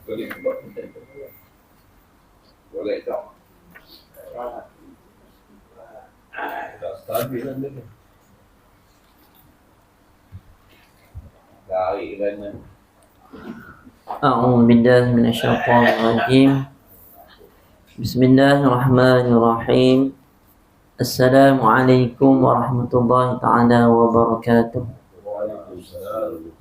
Boleh tak? Tak stabil kan dia. Tarik kan. أعوذ بالله من الشيطان الرجيم بسم الله الرحمن الرحيم السلام عليكم ورحمة الله تعالى وبركاته. Waalaikumsalam.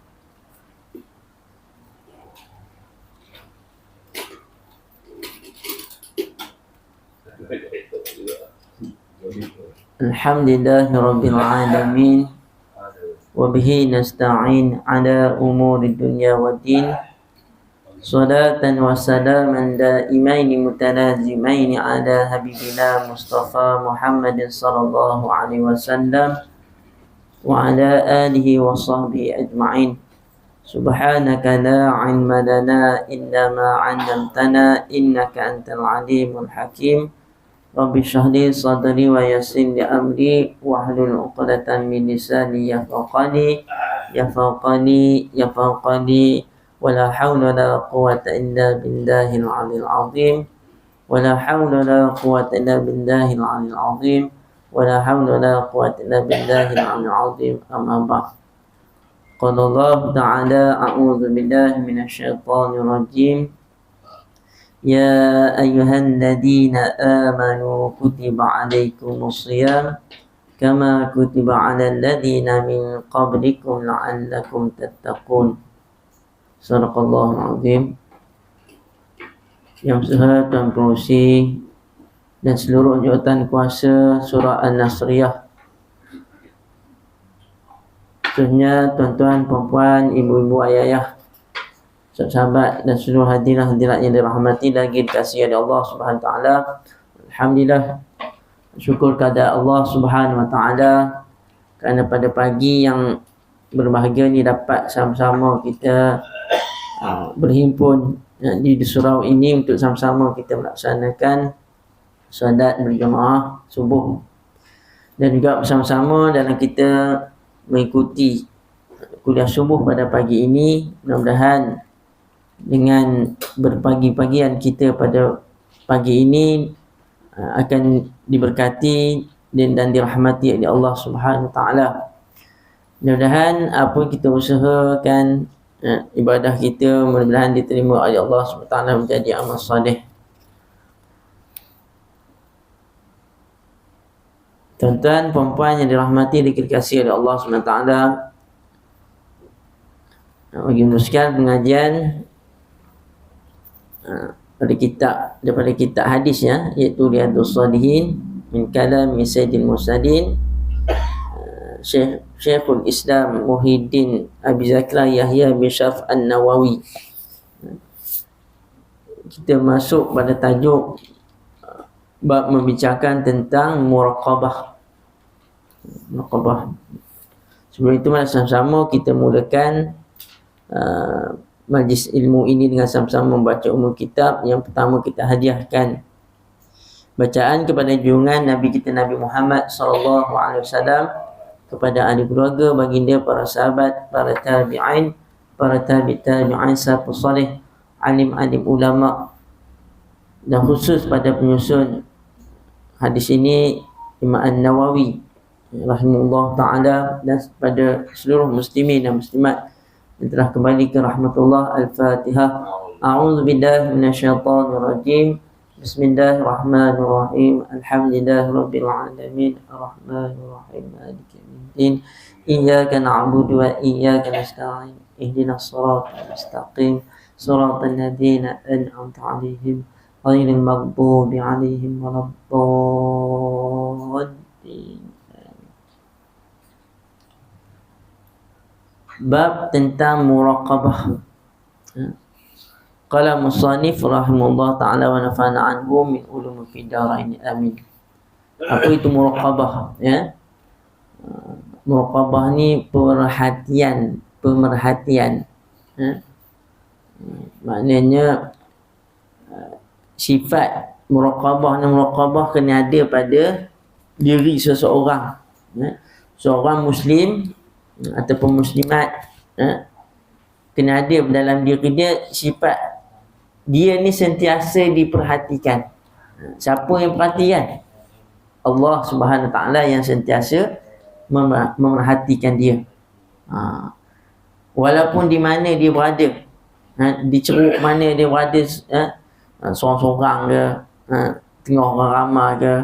الحمد لله رب العالمين وبه نستعين على أمور الدنيا والدين صلاة وسلاما دائمين متلازمين على حبيبنا مصطفى محمد صلى الله عليه وسلم وعلى آله وصحبه أجمعين. سبحانك لا علم لنا إلا ما علمتنا إنك أنت العليم الحكيم. رب اشرح لي صدري ويسر لي أمري واحلل عقدة من لساني يفقهوا قولي ولا حول ولا قوة إلا بالله العلي العظيم ولا حول ولا قوة إلا بالله العلي العظيم ولا حول ولا قوة إلا بالله العلي العظيم. أما بعد. قال الله تعالى أعوذ بالله من الشيطان الرجيم يا أيها الذين آمنوا كتب عليكم الصيام كما كتب على الذين من قبلكم لعلكم تتقون. Sadaqallahul Azim. Yang Besar Tuan Pengerusi dan seluruh jawatan kuasa Surah An-Nasriyah, khususnya tuan-tuan, puan-puan, ibu-ibu, ayah-ayah, sahabat dan seluruh hadirat yang dirahmati lagi dikasihi oleh Allah Subhanahu Wa Taala. Alhamdulillah, syukur kepada Allah Subhanahu Wa Taala kerana pada pagi yang berbahagia ni dapat sama-sama kita berhimpun di surau ini untuk sama-sama kita melaksanakan solat berjemaah subuh dan juga bersama-sama dalam kita mengikuti kuliah subuh pada pagi ini. Mudah-mudahan dengan berpagi-pagian kita pada pagi ini akan diberkati dan dirahmati oleh Allah Subhanahu Wa Taala. Mudah-mudahan apa kita usahakan ibadah kita mudah-mudahan diterima oleh Allah SWT menjadi amal soleh. Tuan-tuan, puan-puan yang dirahmati dikasihi oleh Allah SWT, bagi meneruskan pengajian daripada kitab hadis ya, iaitu Riyadhus Shalihin min kalam Sayyidil Mursalin Syekhul Islam Muhyiddin Abi Zakaria Yahya bin Syaraf An-Nawawi. Kita masuk pada tajuk bab membicarakan tentang muraqabah. Sebelum itu mari sama-sama kita mulakan majlis ilmu ini dengan sama-sama membaca umum kitab. Yang pertama kita hadiahkan bacaan kepada junjungan Nabi kita Nabi Muhammad sallallahu alaihi wasallam, kepada ahli keluarga, baginda, para sahabat, para tabi'in, para tabi'in, salafus salih, alim-alim ulama, dan khusus pada penyusun hadis ini Imam An-Nawawi rahimahullah ta'ala, dan pada seluruh muslimin dan muslimat yang telah kembali ke rahmatullah. Al-Fatihah. A'udzu billahi minasyaitonir rajim. Bismillahirrahmanirrahim. Alhamdulillahirabbil alamin. Arrahmanir rahim. Maliki yaumiddin. Iyyaka na'budu wa iyyaka nasta'in. Ihdinas siratal mustaqim. Siratal ladzina an'amta 'alaihim ghairil maghdubi 'alaihim waladdallin. Bab tentang muraqabah. Qala musannif rahimahullah ta'ala wa nafa'ana anhu min ulumil fidarain amin. Apa itu muraqabah ya? Muraqabah ni pemerhatian ya? Maknanya sifat muraqabah kena ada pada diri seseorang ya? Seorang muslim ataupun muslimat ya? Kena ada dalam diri dia sifat dia ni sentiasa diperhatikan. Siapa yang perhatikan? Allah Subhanahu Taala yang sentiasa memerhatikan dia. Walaupun di mana dia berada, di ceruk mana dia berada, seorang-seorang ke, tengah orang ramai ke,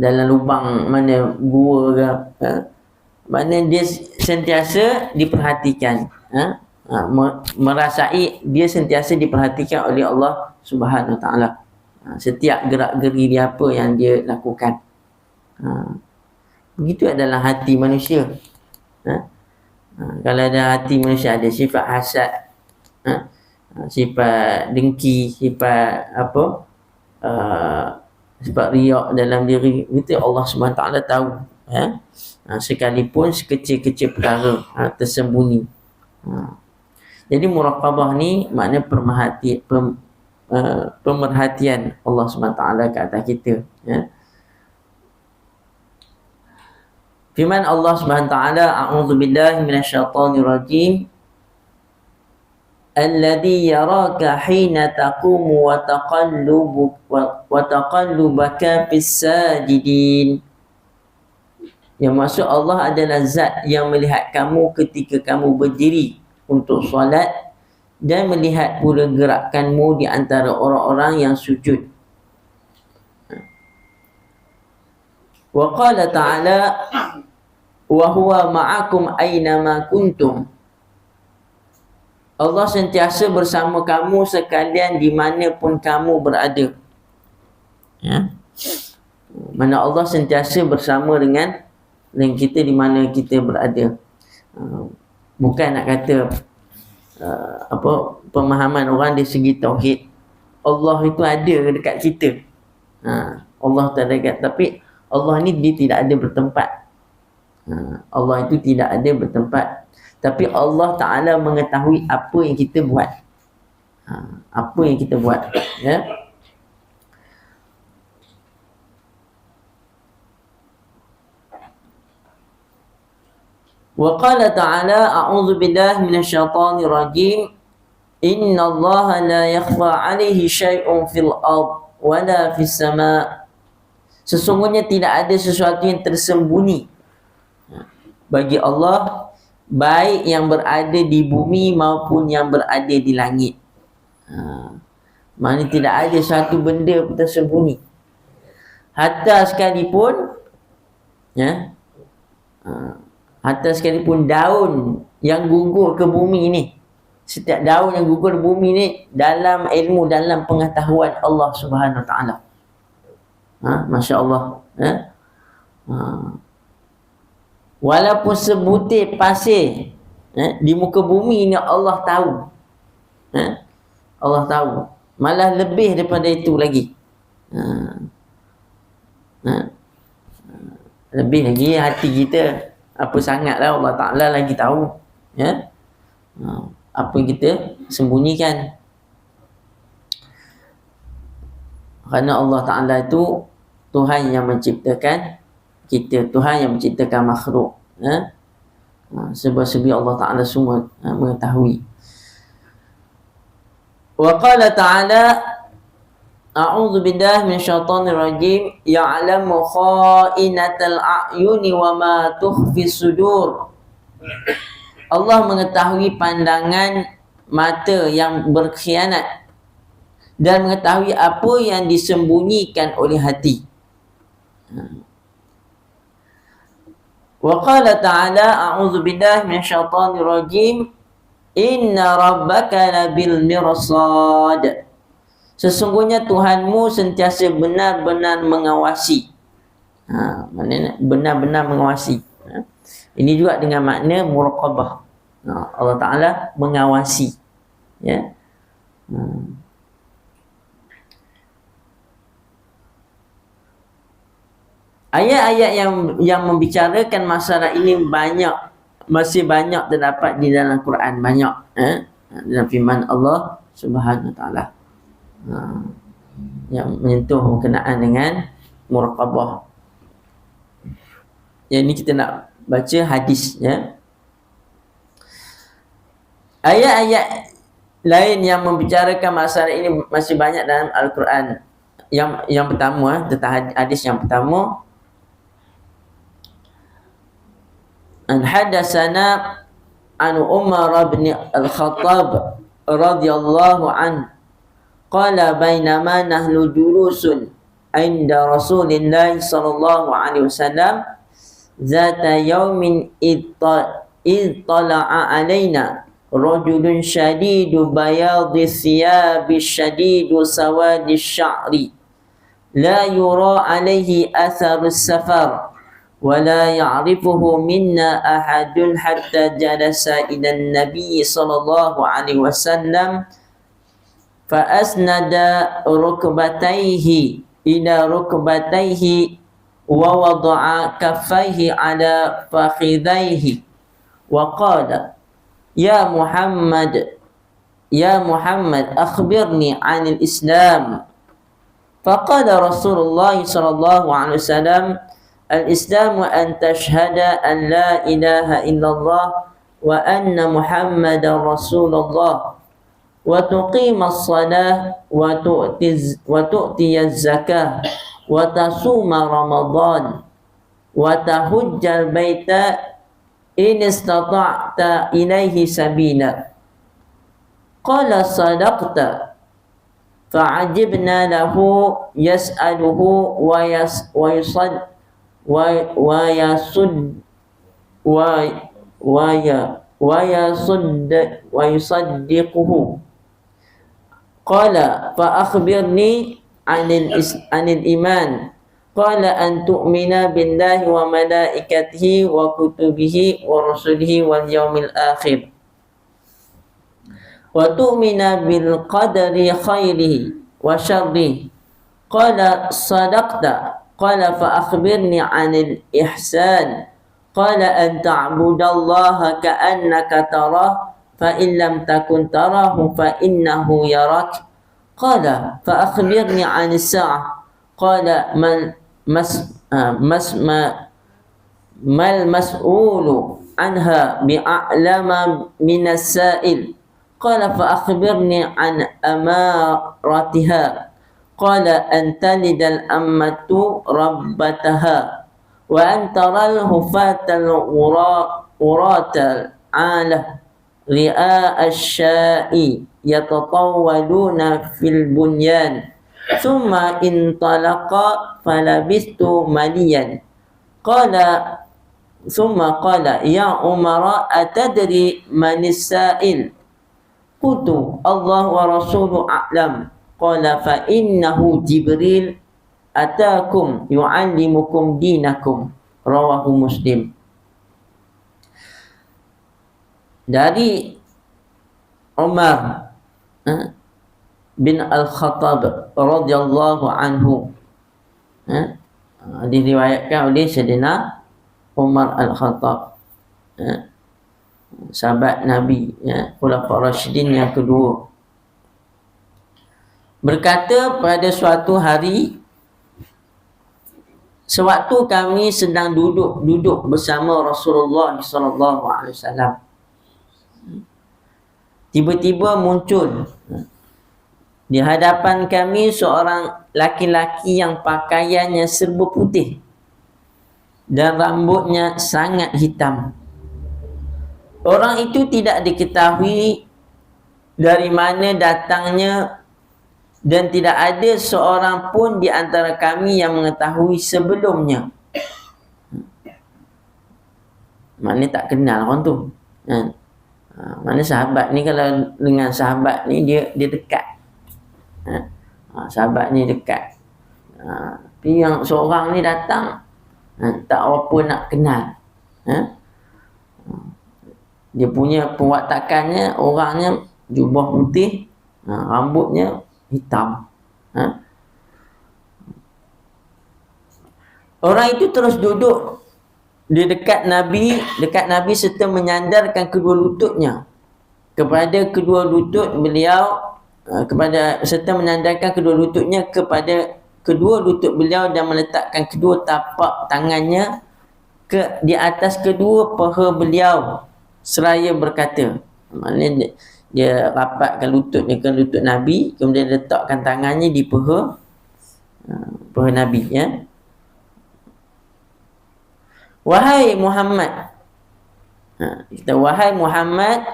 dalam lubang mana gua ke, mana dia sentiasa diperhatikan, merasai dia sentiasa diperhatikan oleh Allah Subhanahu Taala. Setiap gerak-geri dia, apa yang dia lakukan. Begitu adalah hati manusia. Kalau ada hati manusia ada sifat hasad, sifat dengki, sifat sifat riak dalam diri, itu Allah Subhanahu Taala tahu. Sekalipun sekecil-kecil perkara tersembunyi. Jadi muraqabah ni makna pemerhatian Allah SWT ke atas kita. Firman Allah SWT, a'udzu billahi minasyaitonir rajim, alladzi yaraka hina taqumu wa taqallubaka fis sajidin. Yang maksud Allah adalah zat yang melihat kamu ketika kamu berdiri untuk solat dan melihat pula gerakanmu di antara orang-orang yang sujud. Wa qala ta'ala wa huwa ma'akum aynama kuntum. Allah sentiasa bersama kamu sekalian di mana pun kamu berada. Mana Allah sentiasa bersama dengan kita di mana kita berada. Bukan nak kata pemahaman orang dari segi tauhid, Allah itu ada dekat kita. Allah tak ada dekat, tapi Allah ni dia tidak ada bertempat. Allah itu tidak ada bertempat, tapi Allah Ta'ala mengetahui apa yang kita buat. Apa yang kita buat, ya. Wa qala ta'ala, a'udzu billahi minasyaitonir rajim, innallaha la yakhfa 'alaihi syai'un fil ard wa la fis sama'. Sesungguhnya tidak ada sesuatu yang tersembunyi bagi Allah, baik yang berada di bumi maupun yang berada di langit. Maknanya tidak ada satu benda pun tersembunyi. Hatta sekalipun, hatta sekalipun daun yang gugur ke bumi ni, setiap daun yang gugur ke bumi ni dalam ilmu, dalam pengetahuan Allah Subhanahu Wa Taala. Masya Allah. Walaupun sebutir pasir di muka bumi ni Allah tahu. Allah tahu. Malah lebih daripada itu lagi. Lebih lagi hati kita, apa sangatlah Allah Ta'ala lagi tahu, ya. Apa yang kita sembunyikan. Kerana Allah Ta'ala itu Tuhan yang menciptakan kita, Tuhan yang menciptakan makhluk, sebab-sebab Allah Ta'ala semua mengetahui. Wa qala ta'ala, a'udzu billahi minasyaitonir rajim, ya'lamu kha'inatal a'yuni wa ma tukhfi sudur. Allah mengetahui pandangan mata yang berkhianat dan mengetahui apa yang disembunyikan oleh hati. Wa qala ta'ala, a'udzu billahi minasyaitonir rajim, inna rabbaka labil mirsad. Sesungguhnya Tuhanmu sentiasa benar-benar mengawasi. Maknanya benar-benar mengawasi. Ini juga dengan makna muraqabah. Allah Ta'ala mengawasi, ya. Ayat-ayat yang membicarakan masalah ini masih banyak terdapat di dalam Quran, banyak, dalam firman Allah Subhanahu Wa Taala, yang menyentuh berkenaan dengan muraqabah. Yang ini kita nak baca hadis, ya. Ayat-ayat lain yang membicarakan masalah ini masih banyak dalam Al-Quran. Yang pertama, tentang hadis yang pertama, an hadatsana an Umar bin Al-Khattab radhiyallahu an qala bainama nahnu julusun inda Rasulillah sallallahu alaihi wasallam zata yaumin ittala'a alaina rajulun syadidu bayadi thiyabi syadidu sawadi sya'ri la yura alaihi atharu safar wa la ya'rifuhu minna ahadun hatta jalasa ila nabi sallallahu alaihi wasallam fa asnada rukbatayhi ila rukbatayhi wa wada'a kaffayhi ala fakhidayhi wa qala ya Muhammad akhbirni 'anil Islam. Faqala Rasulullah sallallahu alaihi wasallam al-Islamu an tashhada an la ilaha illallah wa anna Muhammadar Rasulullah wa tuqima as-salah wa tu'ti az-zakah wa tasuma Ramadan wa tahujjal baita in istata'ta ilaihi sabila. Qala sadaqta. Fa'ajibna lahu yas'aluhu wa yusaddiquhu. Qala fa akhbirni anil iman. Qala an tu'mina billahi wa malaikatihi wa kutubihi wa rusulihi wal yaumil akhir wa tu'mina bil qadari khairihi wa syarrihi. Qala sadaqta. Qala fa akhbirni 'anil ihsan. Qala an ta'budallaha ka'annaka tarah fa in lam takun tarahu fa innahu yarak. Qala fa akhbirni 'anis sa'ah. Qala mal mas'ulu anha bi'a'lama minas sa'il. Qala fa akhbirni an amaratiha. Qala an talidal ammatu rabbataha wa an taral hufatal uratal alah ri'a asya'i yatatawwaduna fil bunyan thumma intalaqa falabistu maliyan. Qala thumma qala ya Umar atadri manis sa'il. Qultu Allah wa rasuluhu a'lam. Qala fa innahu Jibril atakum yu'allimukum dinakum. Rawahu Muslim. Dari Umar bin Al-Khattab radhiyallahu anhu, diriwayatkan oleh Sayyidina Umar Al-Khattab, sahabat Nabi, Khulafaur Rasyidin yang kedua, berkata, pada suatu hari sewaktu kami sedang duduk bersama Rasulullah sallallahu alaihi wasallam, tiba-tiba muncul di hadapan kami seorang laki-laki yang pakaiannya serba putih dan rambutnya sangat hitam. Orang itu tidak diketahui dari mana datangnya dan tidak ada seorang pun di antara kami yang mengetahui sebelumnya. Mana tak kenal orang tu. Mana sahabat ni, kalau dengan sahabat ni dia dekat. Sahabat ni dekat. Tapi yang seorang ni datang, tak apa nak kenal. Dia punya perwatakannya, orangnya jubah putih, rambutnya hitam. Orang itu terus duduk di dekat Nabi serta menyandarkan kedua lututnya kepada kedua lutut beliau, serta menyandarkan kedua lututnya kepada kedua lutut beliau dan meletakkan kedua tapak tangannya di atas kedua paha beliau seraya berkata, maknanya Dia rapatkan lututnya ke lutut Nabi, kemudian letakkan tangannya di peha Nabi, ya. Wahai Muhammad, kita, wahai Muhammad,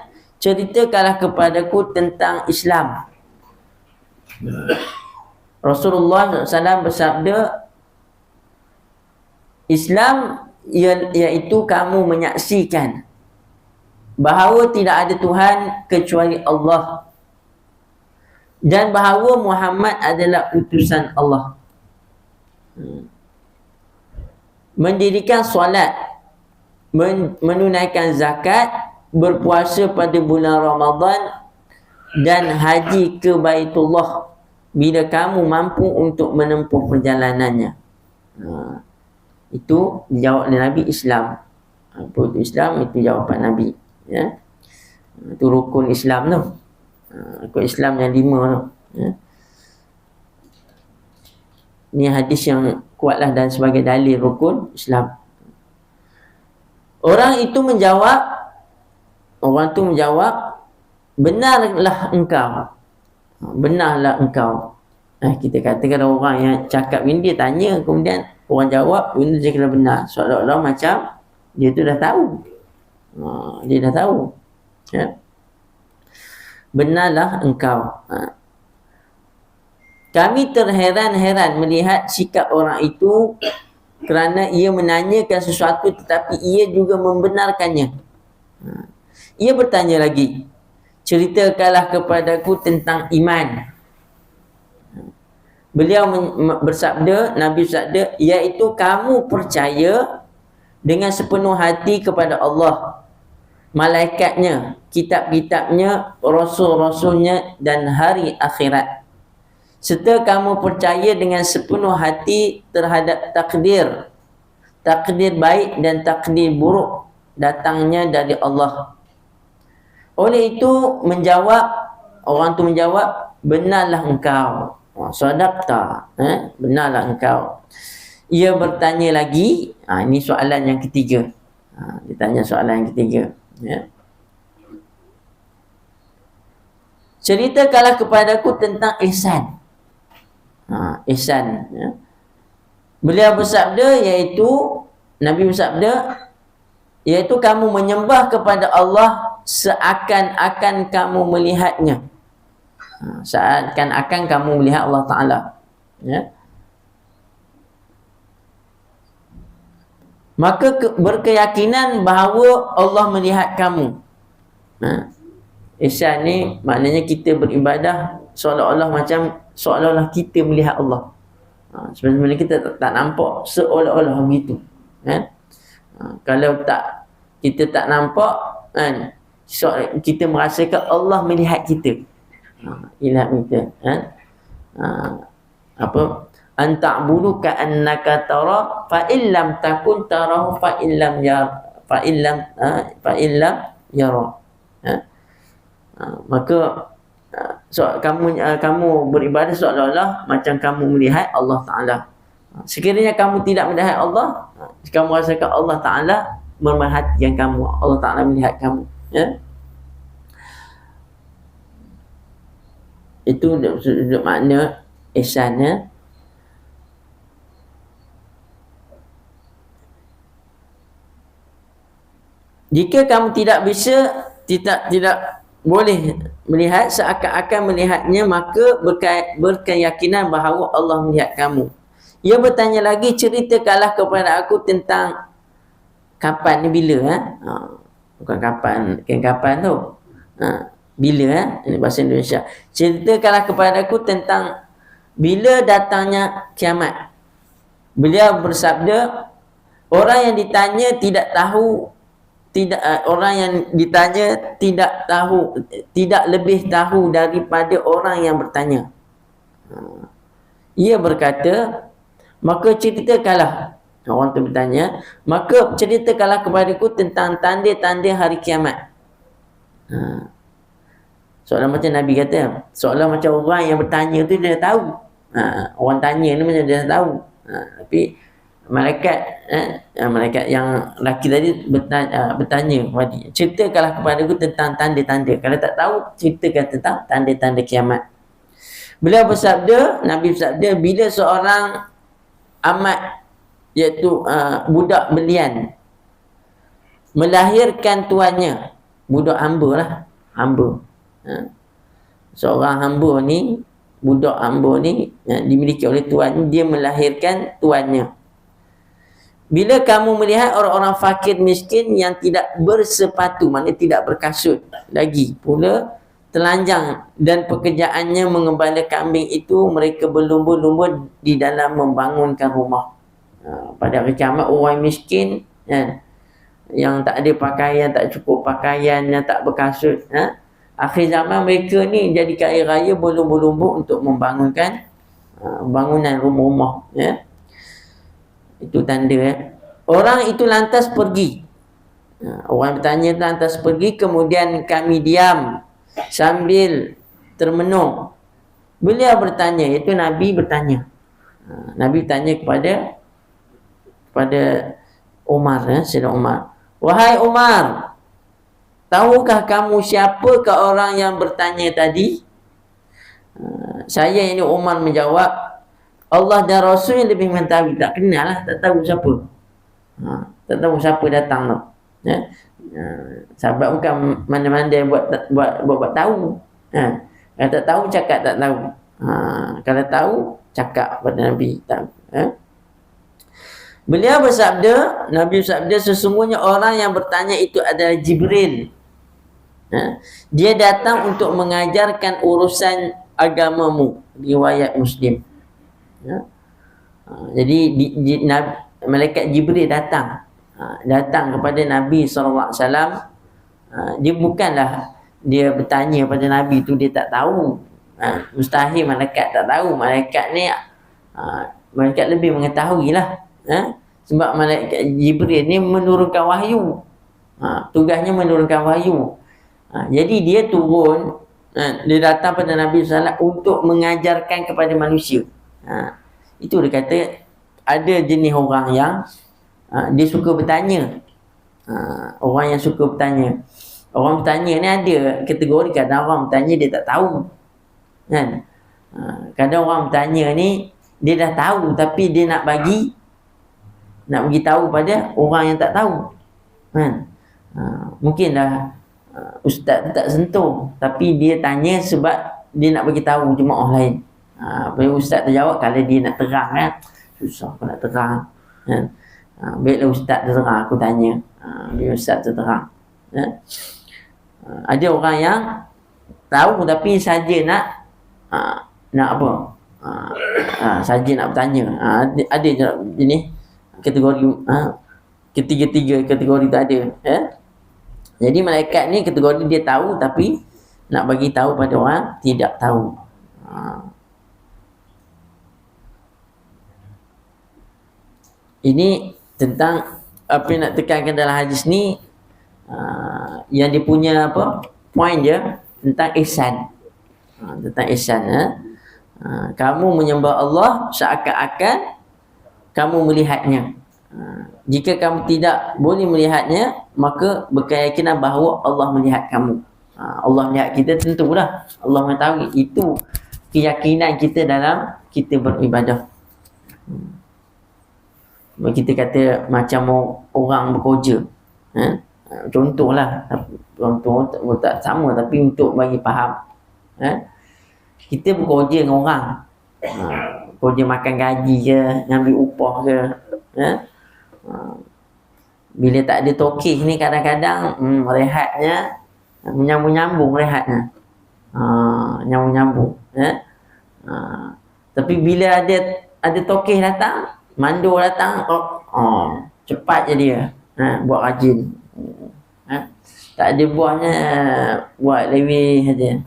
ceritakanlah kepadaku tentang Islam. Rasulullah SAW bersabda, Islam iaitu kamu menyaksikan bahawa tidak ada Tuhan kecuali Allah dan bahawa Muhammad adalah utusan Allah. Mendirikan solat, menunaikan zakat, berpuasa pada bulan Ramadan dan haji ke Baitullah bila kamu mampu untuk menempuh perjalanannya. Itu dijawab oleh Nabi, Islam. Apa itu Islam? Itu jawapan Nabi, ya. Itu rukun Islam tu. Rukun Islam yang 5 tu, ya. Ini hadis yang kuatlah dan sebagai dalil rukun Islam. Orang tu menjawab, benarlah engkau. Benarlah engkau. Kita katakan orang yang cakap ini, dia tanya, kemudian orang jawab, benda dia kena benar. Seolah-olah macam dia tu dah tahu. Dia dah tahu, ya. Benarlah engkau. Kami terheran-heran melihat sikap orang itu kerana ia menanyakan sesuatu tetapi ia juga membenarkannya. Ia bertanya lagi, ceritakanlah kepadaku tentang iman. Beliau bersabda, Nabi bersabda, iaitu kamu percaya dengan sepenuh hati kepada Allah, malaikatnya, kitab-kitabnya, rasul-rasulnya dan hari akhirat, serta kamu percaya dengan sepenuh hati terhadap takdir baik dan takdir buruk datangnya dari Allah. Oleh itu orang tu menjawab, benarlah engkau. Sadaqta, benarlah engkau. Ia bertanya lagi, ini soalan yang ketiga. Dia tanya soalan yang ketiga, ya. Ceritakanlah kepadaku tentang ihsan. Ihsan, ya. Beliau bersabda, Nabi bersabda, iaitu kamu menyembah kepada Allah seakan-akan kamu melihatnya. Seakan-akan kamu melihat Allah Ta'ala, ya. Maka berkeyakinan bahawa Allah melihat kamu. Ihsan ni maknanya kita beribadah seolah-olah kita melihat Allah. Sebenarnya kita tak nampak, seolah-olah begitu, kan? Kalau kita tak nampak, kan, kita merasakan Allah melihat kita. Ilah kita, kan? Anta'budu ka'annaka tara fa illam takun tarahu fa illam yara. Maka kamu beribadah seolah-olah macam kamu melihat Allah Ta'ala. Sekiranya kamu tidak melihat Allah, kamu rasakan Allah Ta'ala memerhatikan kamu, Allah Ta'ala melihat kamu, ya. Itu makna ihsan, ya. Jika kamu tidak boleh melihat seakan-akan melihatnya, maka berkeyakinan bahawa Allah melihat kamu. Ia bertanya lagi, ceritakanlah kepada aku tentang kapan ni, bila, bukan kapan tu, bila, ini bahasa Indonesia. Ceritakanlah kepada aku tentang bila datangnya kiamat. Beliau bersabda, orang yang ditanya tidak lebih tahu daripada orang yang bertanya. Ia berkata, maka ceritakanlah, orang tu bertanya, maka ceritakanlah kepadaku tentang tanda-tanda hari kiamat. Soalan macam Nabi kata, soalan macam orang yang bertanya tu dia dah tahu. Orang tanya ni macam dia dah tahu. Tapi malaikat yang laki tadi bertanya kepada dia, ceritakanlah kepada aku tentang tanda-tanda. Kalau tak tahu, ceritakan tentang tanda-tanda kiamat. Beliau bersabda, Nabi bersabda, bila seorang amat, iaitu budak belian, melahirkan tuannya, budak hamba lah, hamba. Seorang hamba ni, budak hamba ni dimiliki oleh tuan, dia melahirkan tuannya. Bila kamu melihat orang-orang fakir miskin yang tidak bersepatu, maknanya tidak berkasut lagi pula, telanjang, dan pekerjaannya mengembala kambing itu, mereka berlumba-lumba di dalam membangunkan rumah. Pada hari kiamat, orang miskin yang tak ada pakaian, tak cukup pakaian, yang tak berkasut, akhir zaman mereka ni jadi kaya raya, berlumba-lumba untuk membangunkan bangunan rumah-rumah. Itu tanda. Orang itu lantas pergi. Orang bertanya lantas pergi, kemudian kami diam sambil termenung. Beliau bertanya, iaitu Nabi bertanya. Nabi bertanya kepada Umar, Sayyidina Umar. Wahai Umar, tahukah kamu siapakah orang yang bertanya tadi? Saya ini Umar menjawab, Allah dan Rasul yang lebih mengetahui. Tak kenal lah, tak tahu siapa. Tak tahu siapa datang tu. Sahabat bukan mana-mana buat tahu. Kalau tak tahu, cakap tak tahu. Kalau tahu, cakap pada Nabi. Beliau bersabda, Nabi bersabda, sesungguhnya orang yang bertanya itu adalah Jibril. Dia datang untuk mengajarkan urusan agamamu. Riwayat Muslim. Jadi malaikat Jibril datang kepada Nabi SAW. Dia bukanlah dia bertanya pada Nabi tu, dia tak tahu. Mustahil malaikat tak tahu. Malaikat ni malaikat lebih mengetahui lah. Sebab malaikat Jibril ni menurunkan wahyu. Tugasnya menurunkan wahyu. Jadi dia turun, dia datang pada Nabi SAW untuk mengajarkan kepada manusia. Itu dia kata, ada jenis orang yang dia suka bertanya. Orang yang suka bertanya. Orang bertanya ni ada kategori, kadang orang bertanya dia tak tahu, kan? Kadang orang bertanya ni dia dah tahu, tapi dia nak bagi tahu pada orang yang tak tahu, kan? Mungkin dah ustaz tu tak sentuh, tapi dia tanya sebab dia nak bagi tahu jemaah lain. Bila ustaz terjawab, kalau dia nak terang kan, susah aku nak terang, kan? Baiklah ustaz terang, aku tanya. Bila ustaz terang, ada orang yang tahu tapi saja nak apa, saja nak bertanya. Ada jenis kategori, ketiga-tiga kategori tu ada. Jadi malaikat ni kategori dia tahu tapi nak bagi tahu pada orang tidak tahu. Ini tentang apa yang nak tekankan dalam hadis ni, yang dia punya apa, point dia tentang ihsan. Tentang ihsan. Kamu menyembah Allah seakan-akan kamu melihatnya. Jika kamu tidak boleh melihatnya, maka berkeyakinan bahawa Allah melihat kamu. Allah melihat kita, tentulah Allah mengetahui. Itu keyakinan kita dalam kita beribadah. Kita kata macam orang bekerja, contohlah, contoh tak sama tapi untuk bagi faham. Kita bekerja dengan orang, bekerja makan gaji ke, ngambil upah ke, bila tak ada tokih ni kadang-kadang rehatnya menyambung-nyambung rehatnya, nyambung-nyambung. Tapi bila ada tokih datang, mandor datang, cepat je dia buat rajin. Tak ada buahnya, buat lewih saja,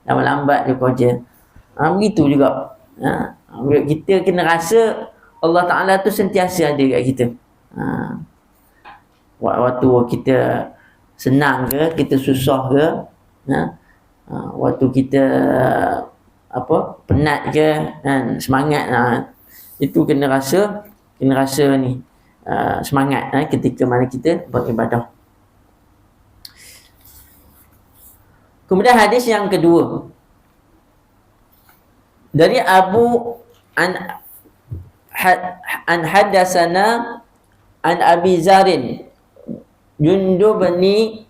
lambat-lambat dia kerja. Begitu juga. Kita kena rasa Allah Ta'ala tu sentiasa ada kat kita. Waktu kita senang ke, kita susah ke, waktu kita penat ke, semangat, itu kena rasa kena rasa ni semangat ketika mana kita beribadah. Kemudian hadis yang kedua dari Abu an hadatsana an Abi Zarin Jundub bin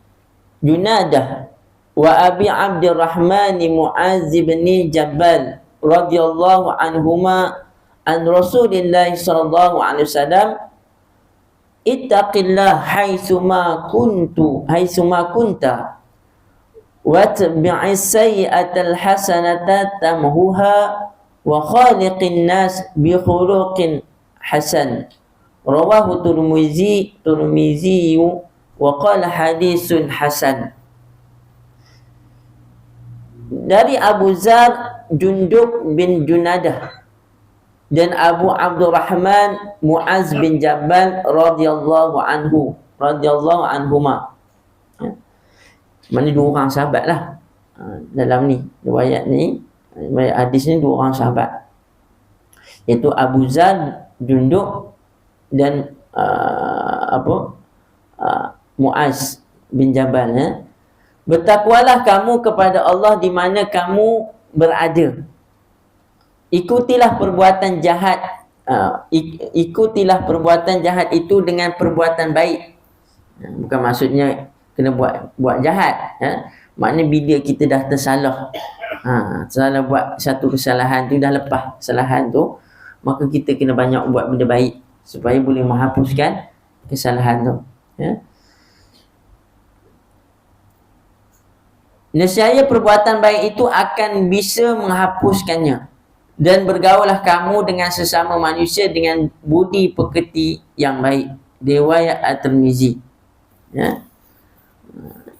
Junadah wa Abi Abdurrahman Mu'az bin Jabal radhiyallahu anhuma an Rasulillah sallallahu alaihi wasallam ittaqillah haitsuma kunta watbi'is sayyi'atal hasanata tamhuha wa khaliqin nas bi khuluqin hasan. Rawahu Tirmizi wa qala hadisun hasan. Dari Abu Zar Jundub bin Junadah dan Abu Abdurrahman Mu'az bin Jabal radhiyallahu anhuma. Mana dua orang sahabat lah dalam ni riwayat ni, riwayat hadis ni dua orang sahabat, iaitu Abu Zar Jundub dan Mu'az bin Jabal. Bertakwalah kamu kepada Allah di mana kamu berada. Ikutilah perbuatan jahat, ikutilah perbuatan jahat itu dengan perbuatan baik. Bukan maksudnya kena buat jahat. Maknanya bila kita dah tersalah, tersalah buat satu kesalahan tu, dah lepas kesalahan tu, maka kita kena banyak buat benda baik supaya boleh menghapuskan kesalahan tu. Nescaya perbuatan baik itu akan bisa menghapuskannya. Dan bergaullah kamu dengan sesama manusia dengan budi pekerti yang baik. Riwayat At-Tirmizi.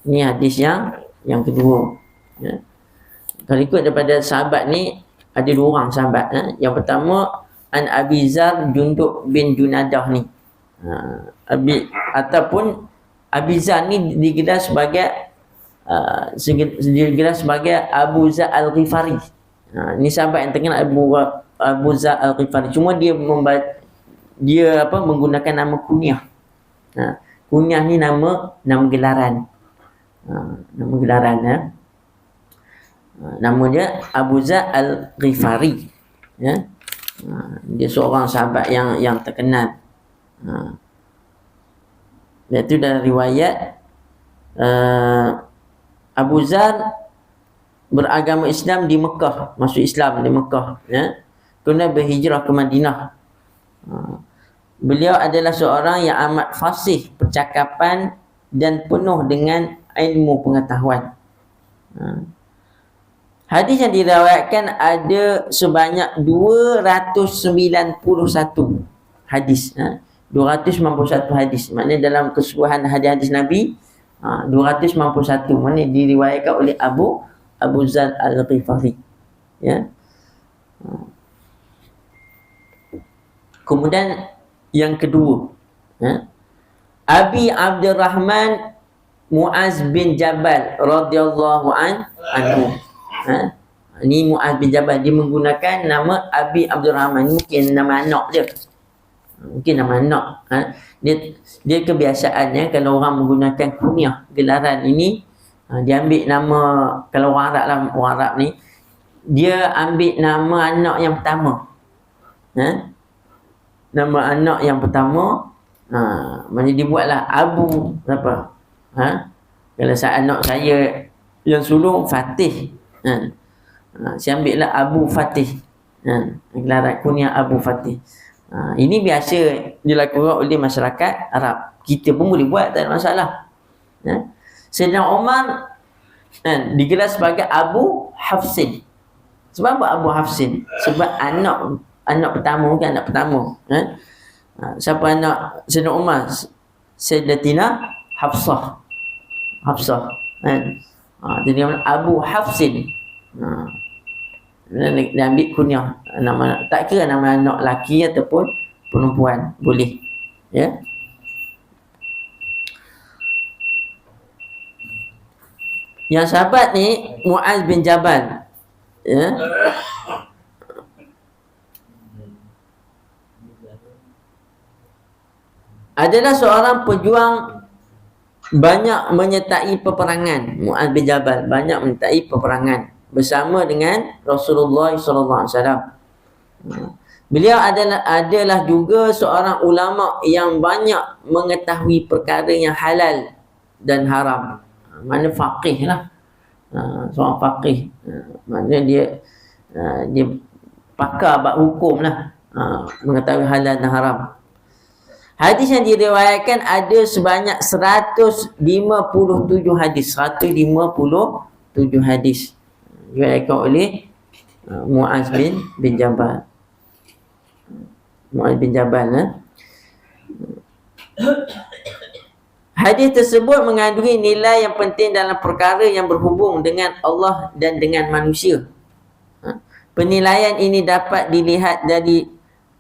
Ini hadis yang kedua. Kalau ikut daripada sahabat ni, ada dua orang sahabat. Yang pertama An Abi Zar Jundub bin Junadah ni. Ataupun Abi Zar ni digelar sebagai Abu Zar Al-Ghifari. Ni sahabat yang terkenal, Abu Zar Al-Ghifari. Cuma dia menggunakan nama kunyah. Kunyah ni nama gelaran. Nama gelaran. Nama dia Abu Zar Al-Ghifari. Dia seorang sahabat yang terkenal. Iaitu dalam riwayat Abu Zar beragama Islam di Mekah, masuk Islam di Mekah, kemudian berhijrah ke Madinah. Beliau adalah seorang yang amat fasih percakapan dan penuh dengan ilmu pengetahuan. Hadis yang diriwayatkan ada sebanyak 291 hadis. 291 hadis. Maknanya dalam keseluruhan hadis-hadis Nabi 291 mana diriwayatkan oleh Abu Zar Al-Ghifari. Kemudian yang kedua, Abi Abdurrahman Mu'az bin Jabal radhiyallahu anhu. Ni Mu'az bin Jabal, dia menggunakan nama Abi Abdurrahman. Mungkin nama anak dia. Dia kebiasaannya kalau orang menggunakan kunyah gelaran ini, dia ambil nama, kalau orang Arab ni, dia ambil nama anak yang pertama. Nama anak yang pertama, maknanya dia buatlah Abu apa? Kalau anak saya yang sulung Fatih, saya ambil lah Abu Fatih. Gelaran kunyah Abu Fatih. Ini biasa dilakukan oleh masyarakat Arab. Kita pun boleh buat, tak ada masalah. Sayyidina Umar digelar sebagai Abu Hafsin. Sebab apa Abu Hafsin? Sebab anak pertama, bukan anak pertama. Siapa anak Sayyidina Umar? Sayyidatina Hafsah. Jadi Abu Hafsin. Dia ambil kunyah nama, tak kira nama anak lelaki ataupun perempuan, boleh. Yang sahabat ni Mu'az bin Jabal, adalah seorang pejuang banyak menyertai peperangan. Mu'adz bin Jabal banyak menyertai peperangan bersama dengan Rasulullah SAW. Beliau adalah juga seorang ulama yang banyak mengetahui perkara yang halal dan haram. Mana faqih lah. Seorang faqih. Mana dia pakar bab hukum lah. Mengetahui halal dan haram. Hadis yang diriwayatkan ada sebanyak 157 hadis. 157 hadis. Diriwayatkan oleh Mu'adz bin Jabal. Mu'adz bin Jabal. Hadis tersebut mengandungi nilai yang penting dalam perkara yang berhubung dengan Allah dan dengan manusia. Penilaian ini dapat dilihat dari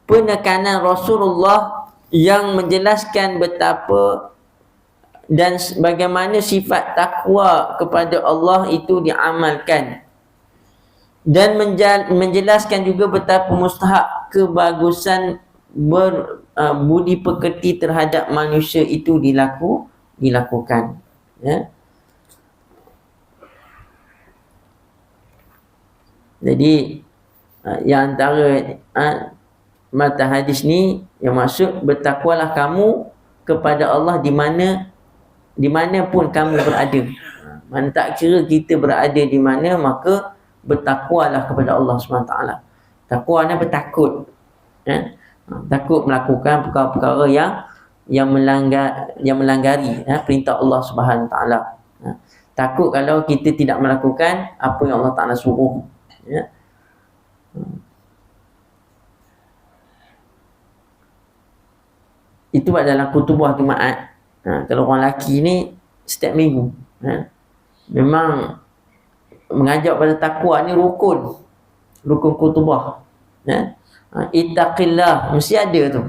penekanan Rasulullah yang menjelaskan betapa dan bagaimana sifat takwa kepada Allah itu diamalkan, dan menjelaskan juga betapa mustahak kebagusan budi pekerti terhadap manusia itu dilakukan. Ya. Jadi yang antara mata hadis ni yang maksud, bertakwalah kamu kepada Allah di mana pun kamu berada. Mana tak kira kita berada di mana, maka bertakwalah kepada Allah SWT. Takwa ni bertakut. Takut melakukan perkara-perkara yang melanggari perintah Allah SWT. Takut kalau kita tidak melakukan apa yang Allah Ta'ala suruh. Ya. Itu dalam kutubah Jumaat. Kalau orang lelaki ni setiap minggu. Memang mengajak pada takwa ni rukun kutubah. Ittaqillah, mesti ada tu.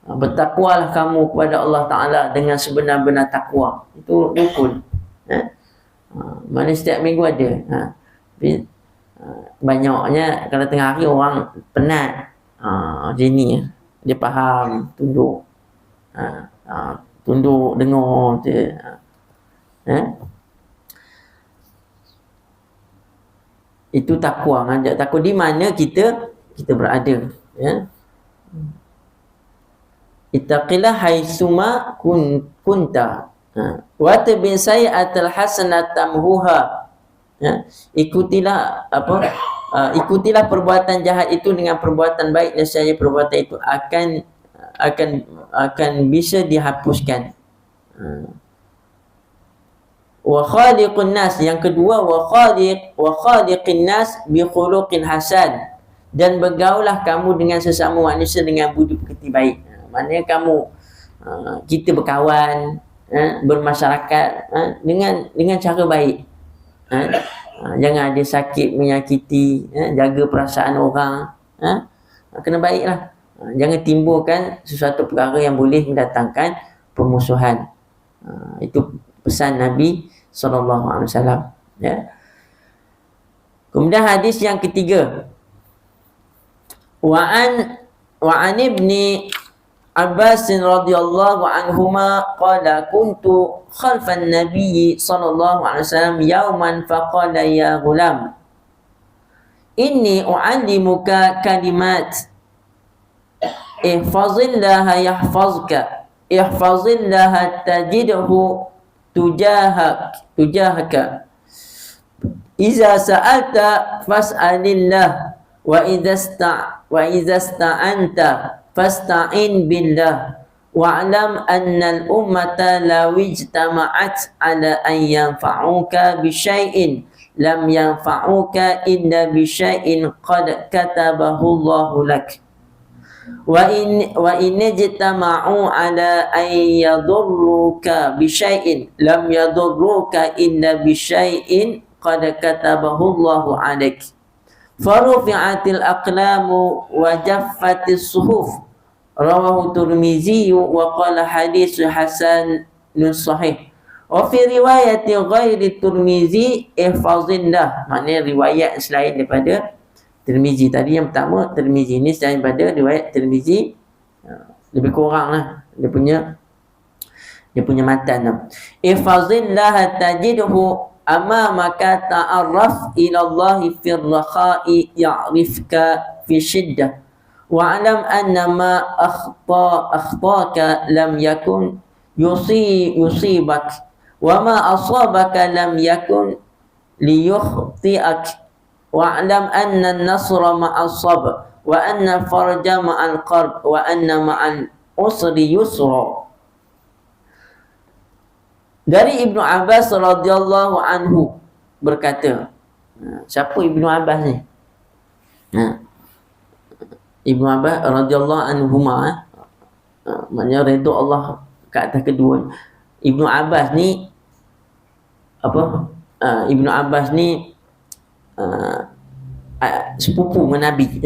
Bertakwalah kamu kepada Allah Ta'ala dengan sebenar-benar takwa. Itu rukun. Mana setiap minggu ada. Banyaknya kalau tengah hari orang penat. Macam ni. Dia faham, tunduk. Tunduk, dengar je. Itu takwa, ngajak takwa di mana kita berada. Ya. Ittaqillah haitsuma kunta. Wa tabi sayyi'atal hasanata tamhuha. Ikutilah ikutilah perbuatan jahat itu dengan perbuatan baik, nescaya perbuatan itu akan bisa dihapuskan. Wa khaliqun nas, yang kedua wa khaliqin nas bi khuluqin hasan, dan bergaulah kamu dengan sesama manusia dengan budi pekerti baik. Maknanya kita berkawan, bermasyarakat dengan cara baik. Jangan ada sakit menyakiti, jaga perasaan orang, kena baiklah. Jangan timbulkan sesuatu perkara yang boleh mendatangkan permusuhan. Itu pesan Nabi SAW. Ya. Kemudian hadis yang ketiga, Wa'an ibni Abbas radhiyallahu anhuma qala kuntu khalfan Nabi sallallahu alaihi wasallam yawman faqala ya ghulam inni u'allimuka kalimat ihfazillaha yahfazka ihfazillaha tajidhu tujahaka iza sa'alta fas'alillah wa idza sta'anta fasta'in billah wa'lam anna al-ummata law ijtama'at ala an yanfa'uka bi syai'in lam yanfa'uka illa bi syai'in qad katabahu Allahu lak wa in ijtama'u ala an yadurruka bi syai'in lam yadurruka illa bi syai'in qad katabahu Allahu 'alaik farufi'atil aqlamu wa jaffatis suhuf rawahu Tirmizi wa qala hadis hasanun sahih wa fi riwayati ghairi Tirmizi ihfazillah, maknanya riwayat selain daripada Tirmizi. Tadi yang pertama Tirmizi, ni selain daripada riwayat Tirmizi lebih kurang lah dia punya matan tu. Ihfazillah tajidhu amamaka ta'arraf ila Allah fi ar-rakha'i ya'rifka fi shiddah wa'lam anna ma akhtaka lam yakun yusibak wa ma asabaka lam yakun liyukhti'ak wa'lam anna an-nasra ma'as sabr wa anna farja ma'al qarb wa anna ma'al usri yusra. Dari Ibnu Abbas radhiyallahu anhu berkata, siapa Ibnu Abbas ni? Ibnu Abbas radhiyallahu anhuma, maknanya redha Allah ke atas kedua. Ibnu Abbas ni apa? Ibnu Abbas ni sepupu dengan Nabi,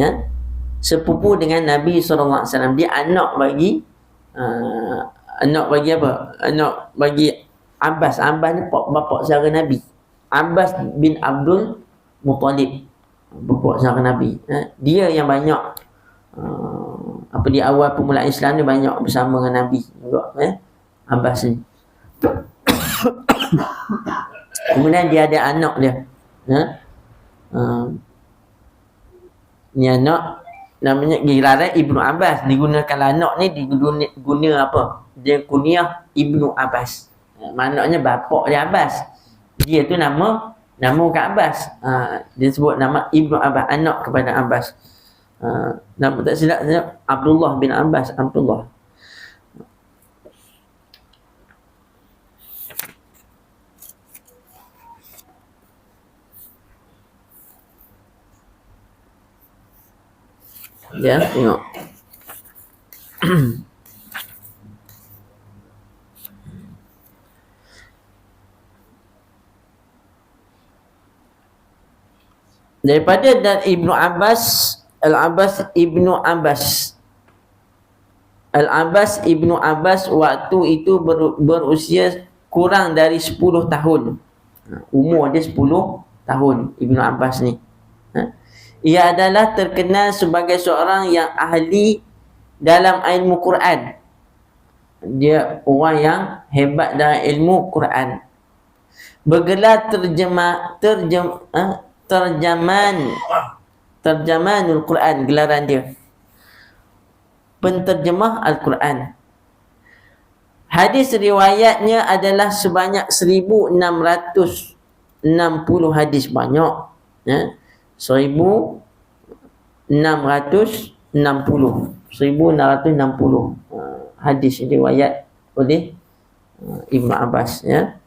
sepupu dengan Nabi sallallahu alaihi wasallam. Dia anak bagi apa? Anak bagi Abbas. Abbas ni bapa saudara Nabi. Abbas bin Abdul Muttalib, bapa saudara Nabi. Dia yang banyak di awal permulaan Islam ni banyak bersama dengan Nabi juga, Abbas ni. Kemudian dia ada anak dia. Ni anak namanya Girarat Ibnu Abbas. Digunakan anak ni diguna apa? Dia kunyah Ibnu Abbas. Maknanya bapak dia Abbas. Dia tu nama bukan Abbas. Dia sebut nama Ibnu Abbas, anak kepada Abbas. Nama tak silap Abdullah bin Abbas. Abdullah. Ya, tengok. Daripada dan Ibnu Abbas, Al-Abbas Ibnu Abbas waktu itu berusia kurang dari 10 tahun. Umur dia 10 tahun Ibnu Abbas ni. Ia adalah terkenal sebagai seorang yang ahli dalam ilmu Quran. Dia orang yang hebat dalam ilmu Quran. Bergelar terjemahanul Quran, gelaran dia. Penterjemah Al-Quran. Hadis riwayatnya adalah sebanyak 1660 hadis, banyak. 1660 hadis riwayat oleh Ibnu Abbas, ya.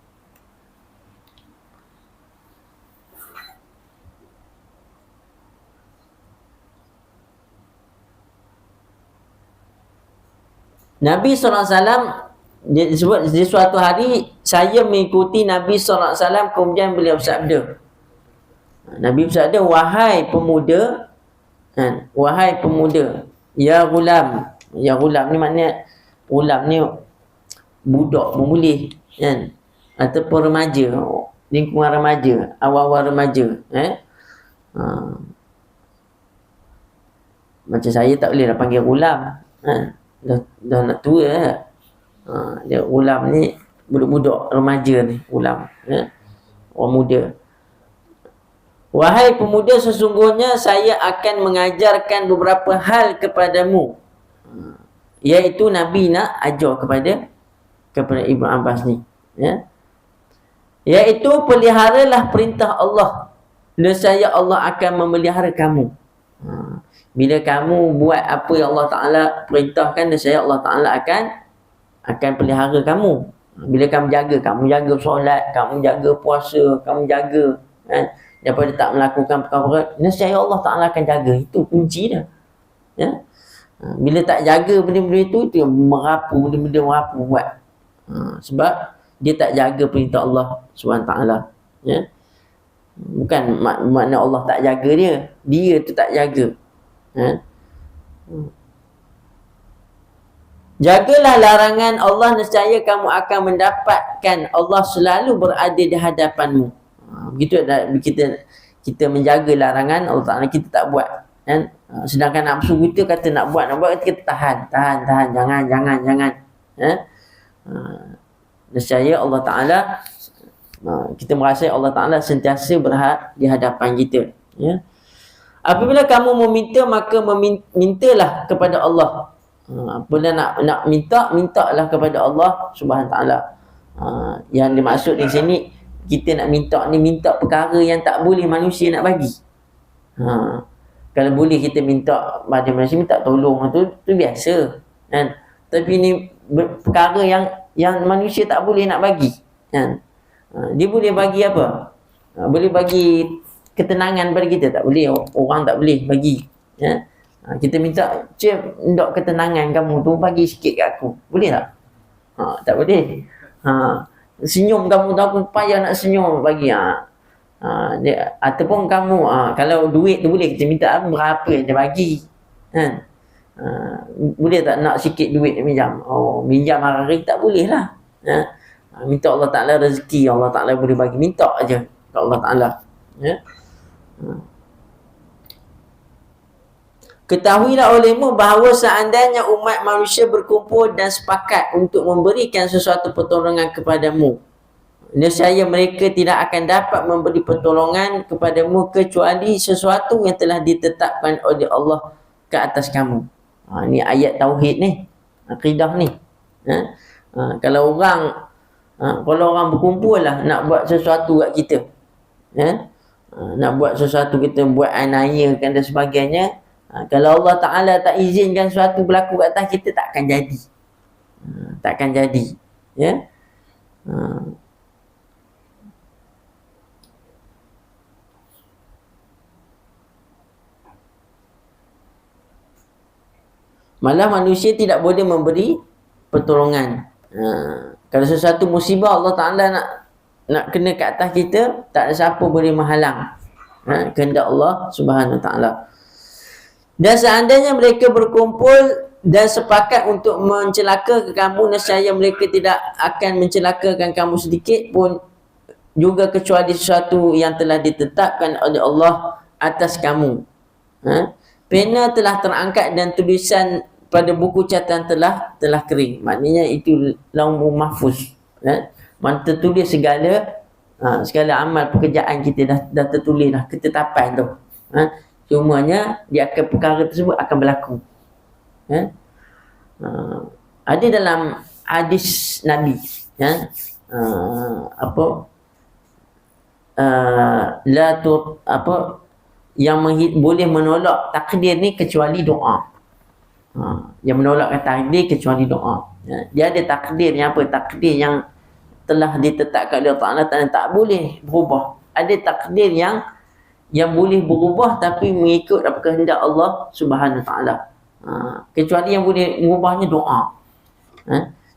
Nabi SAW, dia sebut di suatu hari saya mengikuti Nabi SAW, kemudian beliau bersabda. Nabi bersabda, wahai pemuda, ya gulam. Ya gulam ni maknanya, gulam ni budak pemulih, kan? Ataupun remaja, lingkungan remaja, awal-awal remaja, macam saya tak boleh nak panggil gulam, dah nak tua lah. Dia gulam ni budak-budak remaja ni, gulam, orang muda. Wahai pemuda, sesungguhnya saya akan mengajarkan beberapa hal kepadamu, iaitu Nabi nak ajar kepada Ibnu Abbas ni, iaitu peliharalah perintah Allah, nescaya Allah akan memelihara kamu. Bila kamu buat apa yang Allah Ta'ala perintahkan, nescaya Allah Ta'ala akan pelihara kamu. Bila kamu jaga solat, kamu jaga puasa, kamu jaga, daripada tak melakukan perkara-perkara, nescaya Allah Ta'ala akan jaga. Itu kunci dia, bila tak jaga benda-benda itu, dia merapu, benda-benda merapu buat. Sebab dia tak jaga perintah Allah SWT, bukan makna Allah tak jaga dia tu tak jaga. Jagalah larangan Allah, nescaya kamu akan mendapatkan Allah selalu berada di hadapanmu. Begitu kita menjaga larangan Allah Ta'ala, kita tak buat, kan? Sedangkan nafsu kita kata nak buat, kita tahan, jangan. Nescaya Allah Ta'ala, kita merasa Allah Ta'ala sentiasa berhak di hadapan kita. Apabila kamu meminta, maka mintalah kepada Allah. Apabila nak mintalah kepada Allah Subhanahu Wa Ta'ala. Yang dimaksud di sini, kita nak minta perkara yang tak boleh manusia nak bagi. Kalau boleh kita minta pada manusia, minta tolong tu biasa, kan? Tapi ni perkara yang manusia tak boleh nak bagi, kan? Dia boleh bagi apa? Boleh bagi ketenangan pada kita, tak boleh. Orang tak boleh bagi, ya? Kita minta, "Cik, ndok ketenangan kamu tu bagi sikit kat aku." Boleh tak? Tak boleh. Senyum kamu tu, aku payah nak senyum, bagi. Ataupun kamu, kalau duit tu boleh kita minta berapa yang dia bagi, kan? Boleh tak nak sikit duit minjam? Minjam hari tak boleh lah. Minta Allah Ta'ala rezeki, Allah Ta'ala boleh bagi, minta aja ke Allah Ta'ala, ya? Ketahuilah olehmu bahawa seandainya umat manusia berkumpul dan sepakat untuk memberikan sesuatu pertolongan kepadamu, nescaya mereka tidak akan dapat memberi pertolongan kepadamu kecuali sesuatu yang telah ditetapkan oleh Allah ke atas kamu. Ni ayat tauhid ni, akidah ni. Kalau orang berkumpul lah nak buat sesuatu kat kita, nak buat sesuatu, kita buat anayakan dan sebagainya, kalau Allah Ta'ala tak izinkan sesuatu berlaku kat atas kita, takkan jadi. Takkan jadi, ya. Malah manusia tidak boleh memberi pertolongan. Kalau sesuatu musibah Allah Ta'ala nak kena ke atas kita, tak ada siapa boleh menghalang kehendak Allah Subhanahu Wa Ta'ala. Dan seandainya mereka berkumpul dan sepakat untuk mencelakakan kamu, nescaya mereka tidak akan mencelakakan kamu sedikit pun juga kecuali sesuatu yang telah ditetapkan oleh Allah atas kamu. Pena telah terangkat dan tulisan pada buku catatan telah kering. Maknanya itu Lauhul Mahfuz. Man tertulis segala amal pekerjaan kita dah tertulis dah, ketetapan tu. Cumanya perkara tersebut akan berlaku. Ada dalam hadis Nabi, yang boleh menolak takdir ni kecuali doa. Yang menolakkan takdir kecuali doa. Dia ada takdir yang takdir yang telah ditetapkan oleh Allah Ta'ala, tak boleh berubah. Ada takdir yang boleh berubah tapi mengikut kehendak Allah Subhanahu Wa Ta'ala. Kecuali yang boleh mengubahnya doa.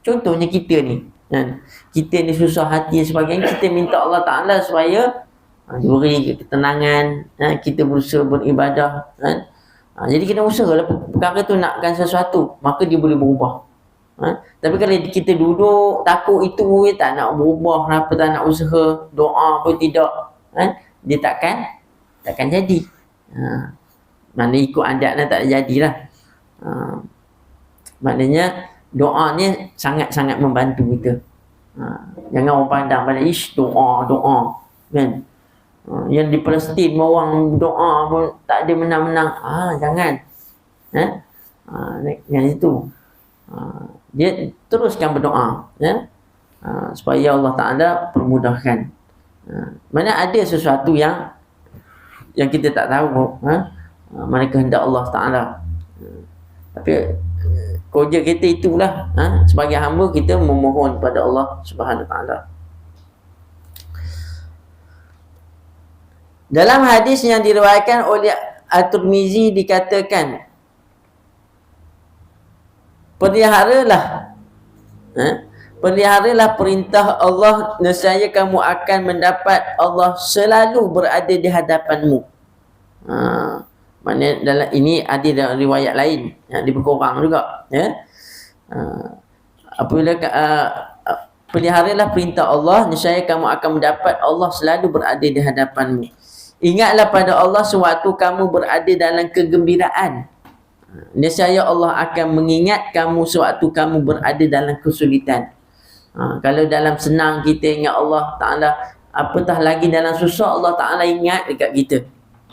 Contohnya kita ni, kita ni susah hati dan sebagainya, kita minta Allah Ta'ala supaya diberi ketenangan, kita berusaha beribadah, jadi kita usaha lah perkara tu nakkan sesuatu, maka dia boleh berubah. Tapi kalau kita duduk takut itu, tak nak berubah, kenapa tak nak usaha, doa pun tidak, dia takkan jadi. Mana ikut adatnya tak jadilah. Maknanya doa ni sangat-sangat membantu kita. Jangan orang pandang pada doa, kan? Yang di Palestin orang doa pun tak ada menang-menang. Jangan. Yang itu. Dia teruskan berdoa, supaya Allah Ta'ala permudahkan. Mana ada sesuatu yang kita tak tahu, mana kehendak Allah Ta'ala. Tapi kerja kita itulah, sebagai hamba kita memohon pada Allah Subhanahu Wa Ta'ala. Dalam hadis yang diriwayatkan oleh At-Tirmizi dikatakan, peliharalah perintah Allah, nescaya kamu akan mendapat Allah selalu berada di hadapanmu. Maknanya dalam ini ada dalam riwayat lain yang diberkurang juga, apabila peliharalah perintah Allah, nescaya kamu akan mendapat Allah selalu berada di hadapanmu. Ingatlah pada Allah sewaktu kamu berada dalam kegembiraan. Nescaya Allah akan mengingat kamu sewaktu kamu berada dalam kesulitan. Kalau dalam senang kita ingat Allah Ta'ala, apatah lagi dalam susah Allah Ta'ala ingat dekat kita.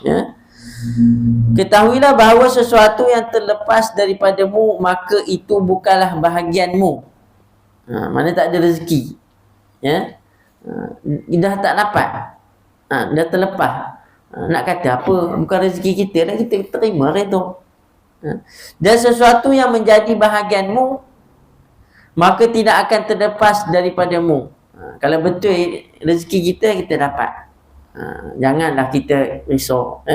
Ya. Ketahuilah bahawa sesuatu yang terlepas daripadamu, maka itu bukanlah bahagianmu. Mana tak ada rezeki. Ya. Dah tak dapat. Dah terlepas. Nak kata apa? Bukan rezeki kita, dah kita terima itu. Dan sesuatu yang menjadi bahagianmu, maka tidak akan terlepas daripadamu. Kalau betul rezeki kita dapat. Janganlah kita risau.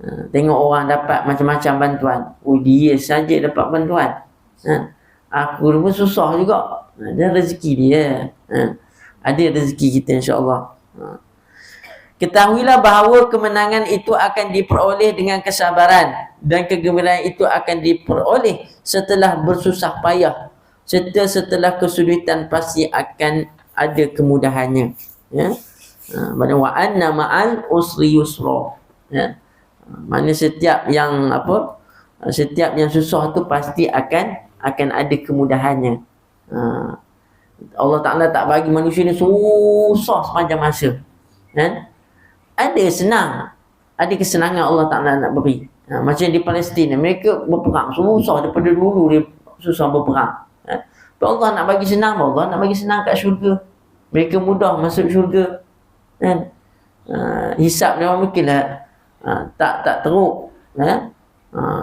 Tengok orang dapat macam-macam bantuan. Dia saja dapat bantuan. Aku pun susah juga. Ada rezeki dia. Ada rezeki kita, insya-Allah. Ketahuilah bahawa kemenangan itu akan diperoleh dengan kesabaran, dan kegembiraan itu akan diperoleh setelah bersusah payah. Serta setelah kesulitan pasti akan ada kemudahannya. Ya. Wa anna ma'al usri yusra. Ya. Mana setiap yang susah tu pasti akan ada kemudahannya. Allah Ta'ala tak bagi manusia ni susah sepanjang masa. Kan? Ada senang, ada kesenangan Allah Ta'ala nak beri. Macam di Palestin, mereka berperang susah daripada dulu, dia susah berperang. Allah nak bagi senang, Allah nak bagi senang kat syurga. Mereka mudah masuk syurga. Kan? Hisab dia mungkinlah tak teruk.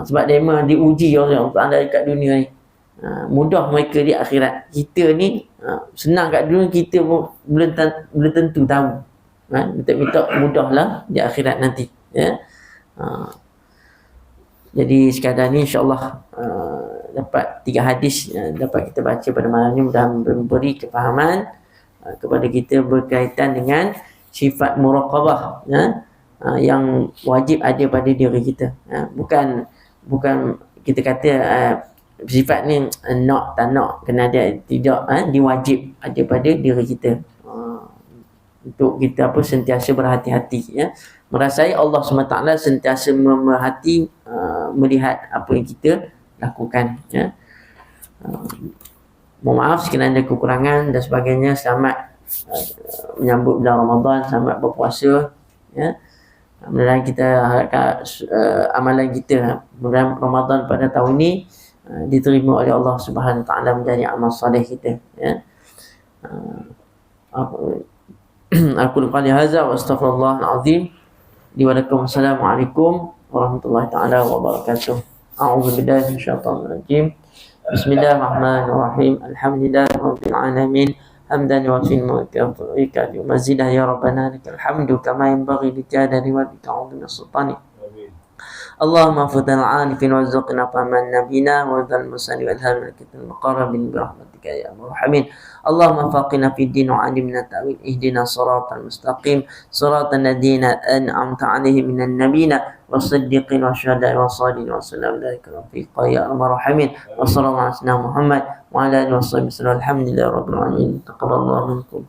Sebab dia memang diuji oleh Allah Ta'ala kat dunia ni. Mudah mereka di akhirat. Kita ni senang kat dunia, kita belum tentu tahu. Minta mudahlah di akhirat nanti. Ya. Jadi sekadar ni insya-Allah dapat 3 hadis dapat kita baca pada malam ni, mudah memberi kefahaman kepada kita berkaitan dengan sifat muraqabah, yang wajib ada pada diri kita. Bukan kita kata sifat ni nak tak nak kena ada, tidak, diwajib ada pada diri kita. Untuk kita sentiasa berhati-hati, ya. Merasai Allah SWT sentiasa memerhati, melihat apa yang kita lakukan, ya. Mohon maaf sekiranya ada kekurangan dan sebagainya. Selamat menyambut bulan Ramadan, selamat berpuasa, ya. Mudah-mudahan kita harapkan amalan kita bulan Ramadan pada tahun ini diterima oleh Allah Subhanahu Wa Taala menjadi amal soleh kita, ya. Aku qali hadza wa astaghfirullahal azim li wa lakum. Assalamualaikum warahmatullahi taala wabarakatuh. A'udzu billahi minasyaitonir rajim. Bismillahirrahmanirrahim. Alhamdulillahirabbil alamin. Hamdan wa fi'ika wa mazidah ya rabbana lakal hamdu kama yanbaghi li jalali wajhika 'azimi sultani. اللهم فضل العارفين وارزقنا فهم نبينا وذل المسلم والهام الكتاب المقربين برحمتك يا ارحم الراحمين. اللهم فقنا في الدين وعلمنا التأويل. اهدنا الصراط المستقيم صراط الذين أنعمت عليهم من النبيين والصديقين والشهداء والصالحين وسلام ذلك رفيقا يا ارحم الراحمين. وصلى الله على سيدنا محمد وعلى اله وصحبه وسلم. الحمد لله رب العالمين. تقبل الله منكم.